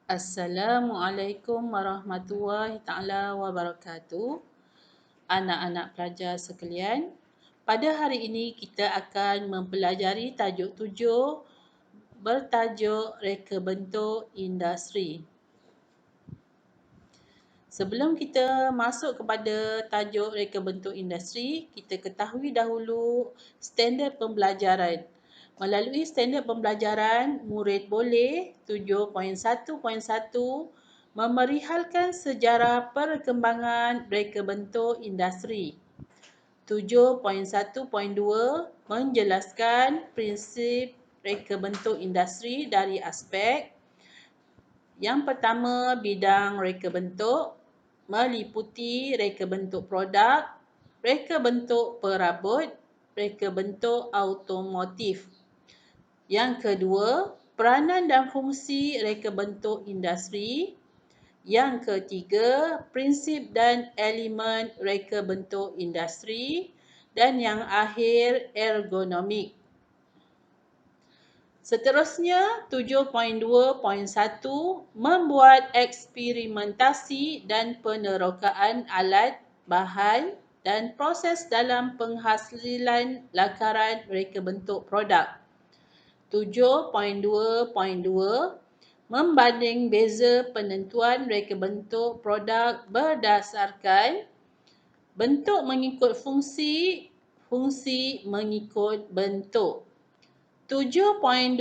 Assalamualaikum warahmatullahi taala wabarakatuh. Anak-anak pelajar sekalian, pada hari ini kita akan mempelajari tajuk 7 bertajuk reka bentuk industri. Sebelum kita masuk kepada tajuk reka bentuk industri, kita ketahui dahulu standard pembelajaran. Melalui standard pembelajaran, murid boleh 7.1.1 memerihalkan sejarah perkembangan reka bentuk industri. 7.1.2 menjelaskan prinsip reka bentuk industri dari aspek yang pertama, bidang reka bentuk meliputi reka bentuk produk, reka bentuk perabot, reka bentuk automotif. Yang kedua, peranan dan fungsi reka bentuk industri. Yang ketiga, prinsip dan elemen reka bentuk industri. Dan yang akhir, ergonomik. Seterusnya, 7.2.1 membuat eksperimentasi dan penerokaan alat, bahan dan proses dalam penghasilan lakaran reka bentuk produk. 7.2.2 membanding beza penentuan reka bentuk produk berdasarkan bentuk mengikut fungsi, fungsi mengikut bentuk. 7.2.3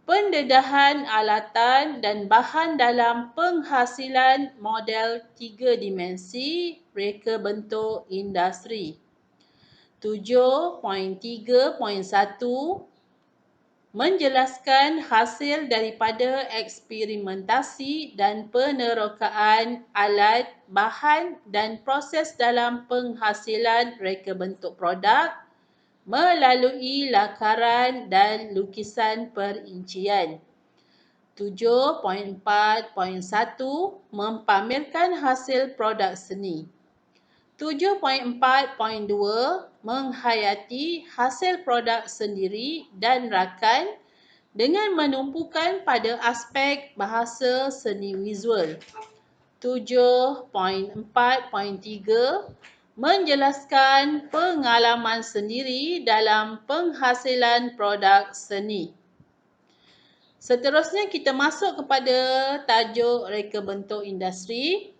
pendedahan alatan dan bahan dalam penghasilan model 3 dimensi reka bentuk industri. 7.3.1 menjelaskan hasil daripada eksperimentasi dan penerokaan alat, bahan dan proses dalam penghasilan reka bentuk produk melalui lakaran dan lukisan perincian. 7.4.1 mempamerkan hasil produk seni. 7.4.2 menghayati hasil produk sendiri dan rakan dengan menumpukan pada aspek bahasa seni visual. 7.4.3 menjelaskan pengalaman sendiri dalam penghasilan produk seni. Seterusnya kita masuk kepada tajuk reka bentuk industri.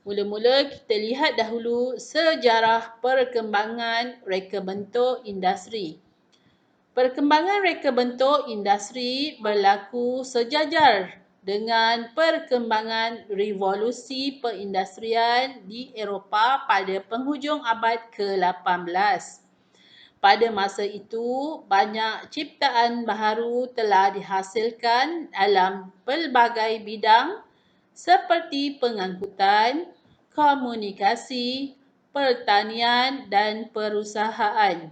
Mula-mula kita lihat dahulu sejarah perkembangan reka bentuk industri. Perkembangan reka bentuk industri berlaku sejajar dengan perkembangan revolusi perindustrian di Eropah pada penghujung abad ke-18. Pada masa itu, banyak ciptaan baharu telah dihasilkan dalam pelbagai bidang seperti pengangkutan, komunikasi, pertanian dan perusahaan.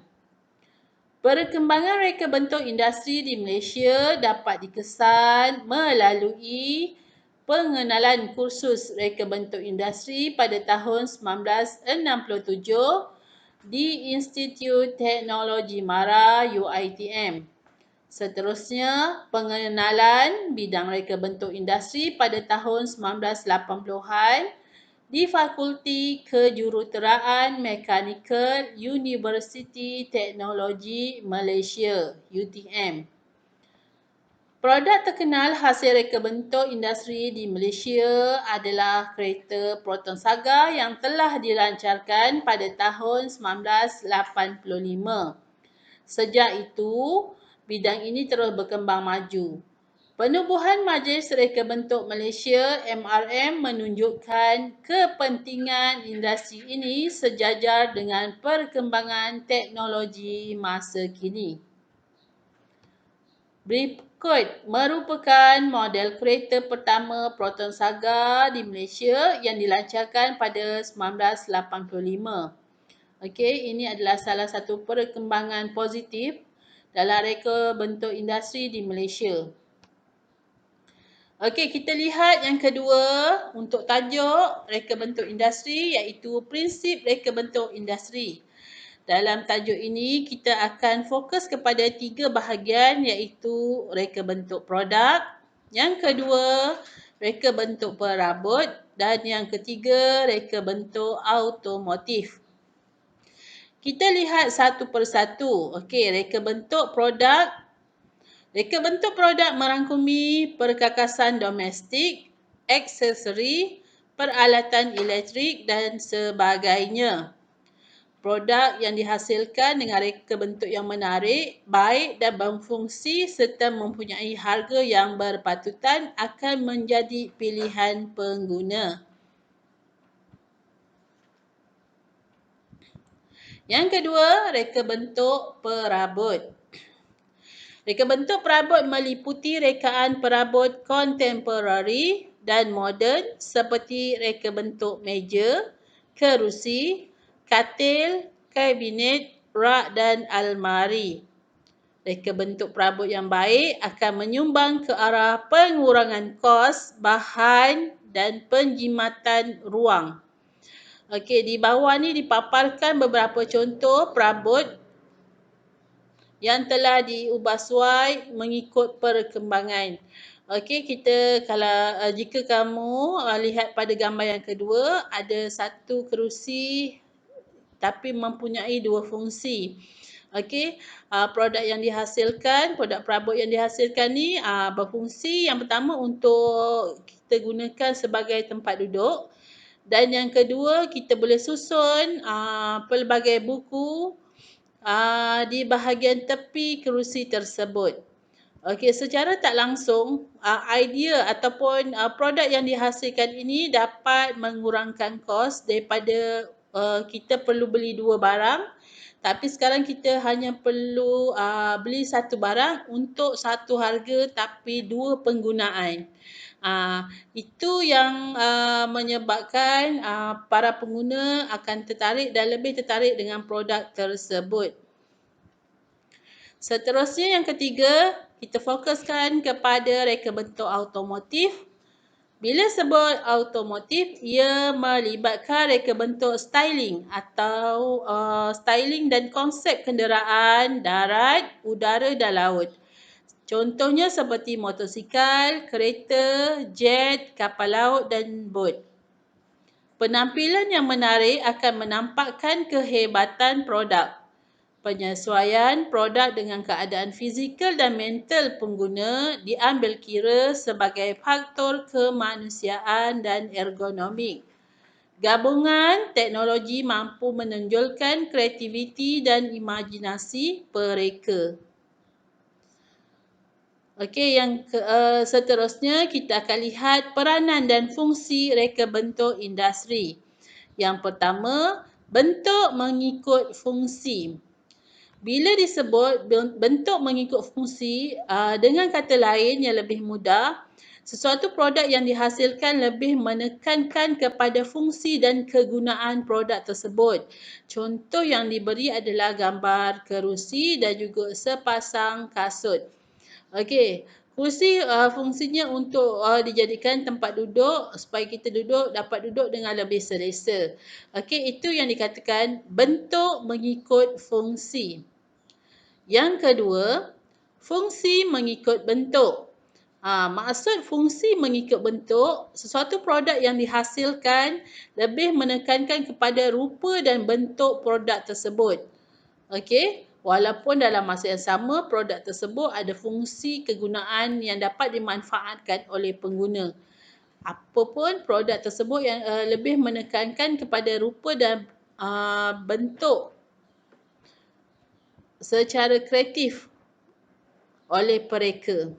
Perkembangan reka bentuk industri di Malaysia dapat dikesan melalui pengenalan kursus reka bentuk industri pada tahun 1967 di Institut Teknologi Mara UiTM. Seterusnya, pengenalan bidang reka bentuk industri pada tahun 1980-an di Fakulti Kejuruteraan Mekanikal Universiti Teknologi Malaysia UTM. Produk terkenal hasil reka bentuk industri di Malaysia adalah kereta Proton Saga yang telah dilancarkan pada tahun 1985. Sejak itu, bidang ini terus berkembang maju. Penubuhan Majlis Reka Bentuk Malaysia MRM menunjukkan kepentingan industri ini sejajar dengan perkembangan teknologi masa kini. Berikut merupakan model kereta pertama Proton Saga di Malaysia yang dilancarkan pada 1985. Okey, ini adalah salah satu perkembangan positif dalam reka bentuk industri di Malaysia. Okey, kita lihat yang kedua untuk tajuk reka bentuk industri iaitu prinsip reka bentuk industri. Dalam tajuk ini kita akan fokus kepada 3 bahagian iaitu reka bentuk produk, Yang kedua, reka bentuk perabot. Dan yang ketiga, reka bentuk automotif. Kita lihat satu persatu. Okey, reka bentuk produk. Reka bentuk produk merangkumi perkakasan domestik, aksesori, peralatan elektrik dan sebagainya. Produk yang dihasilkan dengan reka bentuk yang menarik, baik dan berfungsi serta mempunyai harga yang berpatutan akan menjadi pilihan pengguna. Yang kedua, reka bentuk perabot. Reka bentuk perabot meliputi rekaan perabot kontemporari dan moden seperti reka bentuk meja, kerusi, katil, kabinet, rak dan almari. Reka bentuk perabot yang baik akan menyumbang ke arah pengurangan kos, bahan dan penjimatan ruang. Okey, di bawah ni dipaparkan beberapa contoh perabot yang telah diubah suai mengikut perkembangan. Okey, kita kalau jika kamu lihat pada gambar yang kedua, ada satu kerusi tapi mempunyai dua fungsi. Okey, produk yang dihasilkan, produk perabot yang dihasilkan ni berfungsi yang pertama untuk kita gunakan sebagai tempat duduk dan yang kedua kita boleh susun pelbagai buku di bahagian tepi kerusi tersebut. Okey, secara tak langsung, idea ataupun produk yang dihasilkan ini dapat mengurangkan kos daripada kita perlu beli dua barang. Tapi sekarang kita hanya perlu beli satu barang untuk satu harga tapi dua penggunaan. Itu yang menyebabkan para pengguna akan tertarik dan lebih tertarik dengan produk tersebut. Seterusnya yang ketiga, kita fokuskan kepada reka bentuk automotif. Bila sebut automotif, ia melibatkan reka bentuk styling atau styling dan konsep kenderaan darat, udara dan laut. Contohnya seperti motosikal, kereta, jet, kapal laut dan bot. Penampilan yang menarik akan menampakkan kehebatan produk. Penyesuaian produk dengan keadaan fizikal dan mental pengguna diambil kira sebagai faktor kemanusiaan dan ergonomik. Gabungan teknologi mampu menonjolkan kreativiti dan imajinasi pereka. Okey, yang seterusnya kita akan lihat peranan dan fungsi reka bentuk industri. Yang pertama, bentuk mengikut fungsi. Bila disebut bentuk mengikut fungsi, dengan kata lain yang lebih mudah, sesuatu produk yang dihasilkan lebih menekankan kepada fungsi dan kegunaan produk tersebut. Contoh yang diberi adalah gambar kerusi dan juga sepasang kasut. Okey, kursi fungsinya untuk dijadikan tempat duduk supaya kita dapat duduk dengan lebih selesa. Okey, itu yang dikatakan bentuk mengikut fungsi. Yang kedua, fungsi mengikut bentuk. Maksud fungsi mengikut bentuk, sesuatu produk yang dihasilkan lebih menekankan kepada rupa dan bentuk produk tersebut. Okey, walaupun dalam masa yang sama produk tersebut ada fungsi kegunaan yang dapat dimanfaatkan oleh pengguna. Apapun produk tersebut yang lebih menekankan kepada rupa dan bentuk secara kreatif oleh mereka.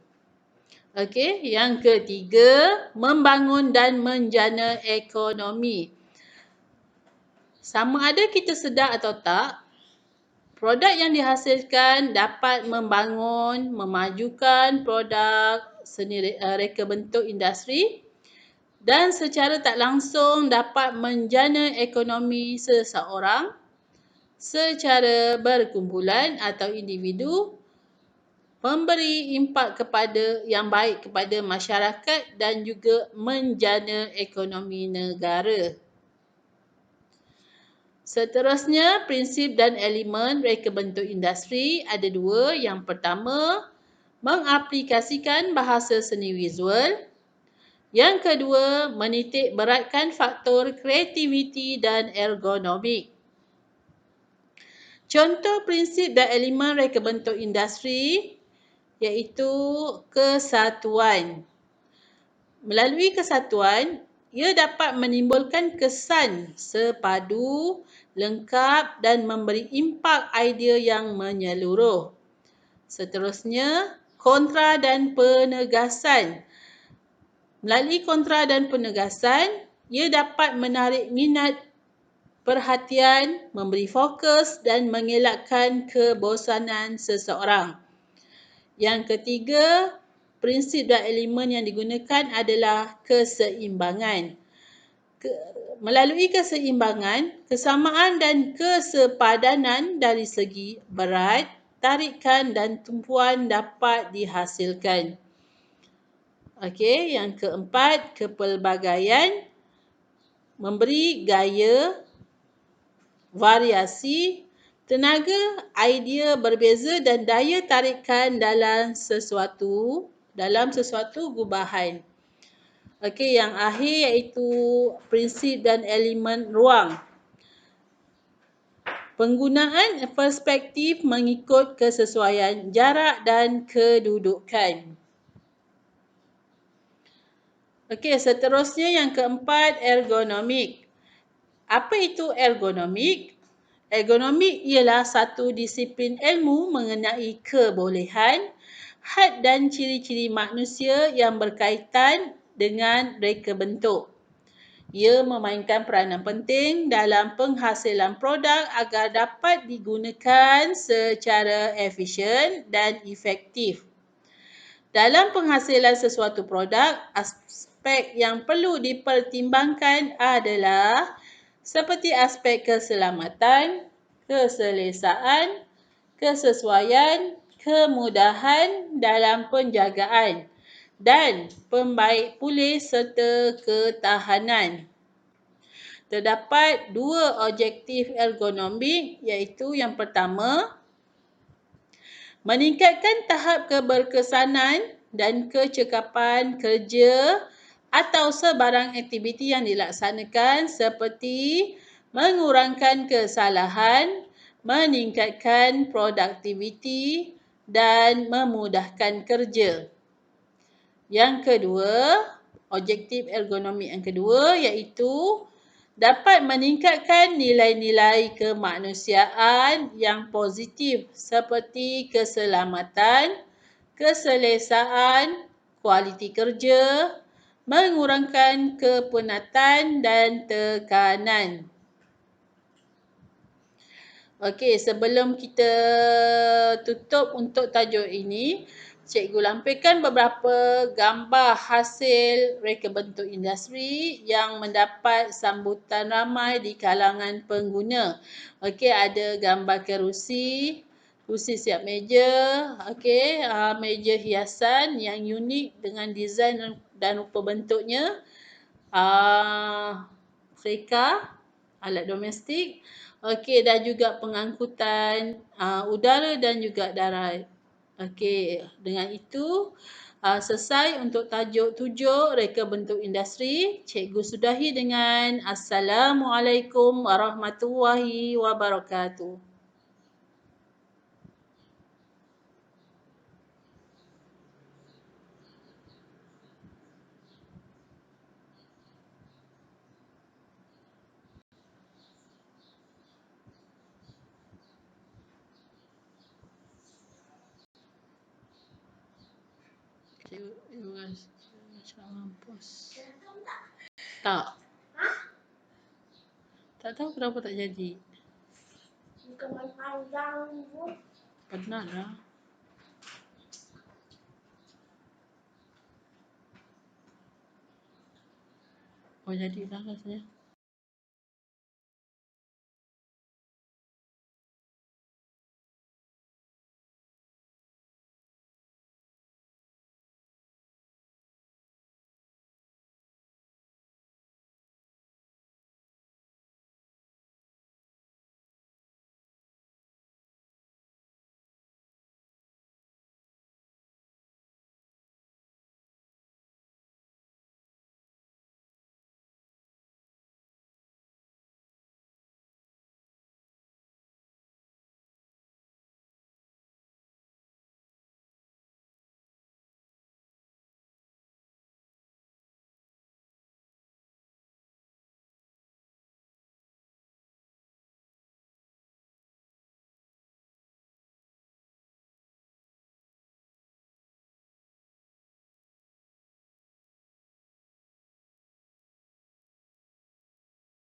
Okey, yang ketiga, membangun dan menjana ekonomi. Sama ada kita sedar atau tak, produk yang dihasilkan dapat membangun, memajukan produk seni reka bentuk industri dan secara tak langsung dapat menjana ekonomi seseorang secara berkumpulan atau individu, memberi impak yang baik kepada masyarakat dan juga menjana ekonomi negara. Seterusnya, prinsip dan elemen reka bentuk industri ada dua. Yang pertama, mengaplikasikan bahasa seni visual. Yang kedua, menitik beratkan faktor kreativiti dan ergonomik. Contoh prinsip dan elemen reka bentuk industri iaitu kesatuan. Melalui kesatuan, ia dapat menimbulkan kesan sepadu, lengkap dan memberi impak idea yang menyeluruh. Seterusnya, kontra dan penegasan. Melalui kontra dan penegasan, ia dapat menarik minat, perhatian, memberi fokus dan mengelakkan kebosanan seseorang. Yang ketiga, prinsip dan elemen yang digunakan adalah keseimbangan. Melalui keseimbangan, kesamaan dan kesepadanan dari segi berat, tarikan dan tumpuan dapat dihasilkan. Okey, yang keempat, kepelbagaian memberi gaya, variasi, tenaga, idea berbeza dan daya tarikan dalam sesuatu gubahan. Okey, yang akhir iaitu prinsip dan elemen ruang. Penggunaan perspektif mengikut kesesuaian jarak dan kedudukan. Okey, seterusnya yang keempat, ergonomik. Apa itu ergonomik? Ergonomik ialah satu disiplin ilmu mengenai kebolehan, had dan ciri-ciri manusia yang berkaitan dengan reka bentuk. Ia memainkan peranan penting dalam penghasilan produk agar dapat digunakan secara efisien dan efektif. Dalam penghasilan sesuatu produk, aspek yang perlu dipertimbangkan adalah seperti aspek keselamatan, keselesaan, kesesuaian, kemudahan dalam penjagaan dan pembaik pulih serta ketahanan. Terdapat dua objektif ergonomik iaitu yang pertama, meningkatkan tahap keberkesanan dan kecekapan kerja atau sebarang aktiviti yang dilaksanakan seperti mengurangkan kesalahan, meningkatkan produktiviti dan memudahkan kerja. Yang kedua, objektif ergonomik yang kedua iaitu dapat meningkatkan nilai-nilai kemanusiaan yang positif seperti keselamatan, keselesaan, kualiti kerja, mengurangkan kepenatan dan tekanan. Okey, sebelum kita tutup untuk tajuk ini, cikgu lampirkan beberapa gambar hasil reka bentuk industri yang mendapat sambutan ramai di kalangan pengguna. Okey, ada gambar kerusi, kursi siap meja, okey, meja hiasan yang unik dengan desain dan rupa bentuknya, serika, alat domestik, okey, dan juga pengangkutan udara dan juga darat. Okey, dengan itu selesai untuk tajuk 7 reka bentuk industri. Cikgu sudahi dengan Assalamualaikum warahmatullahi wabarakatuh. Tak. Tak tahu kenapa tak jadi. Benar lah. Oh, jadi dah rasanya.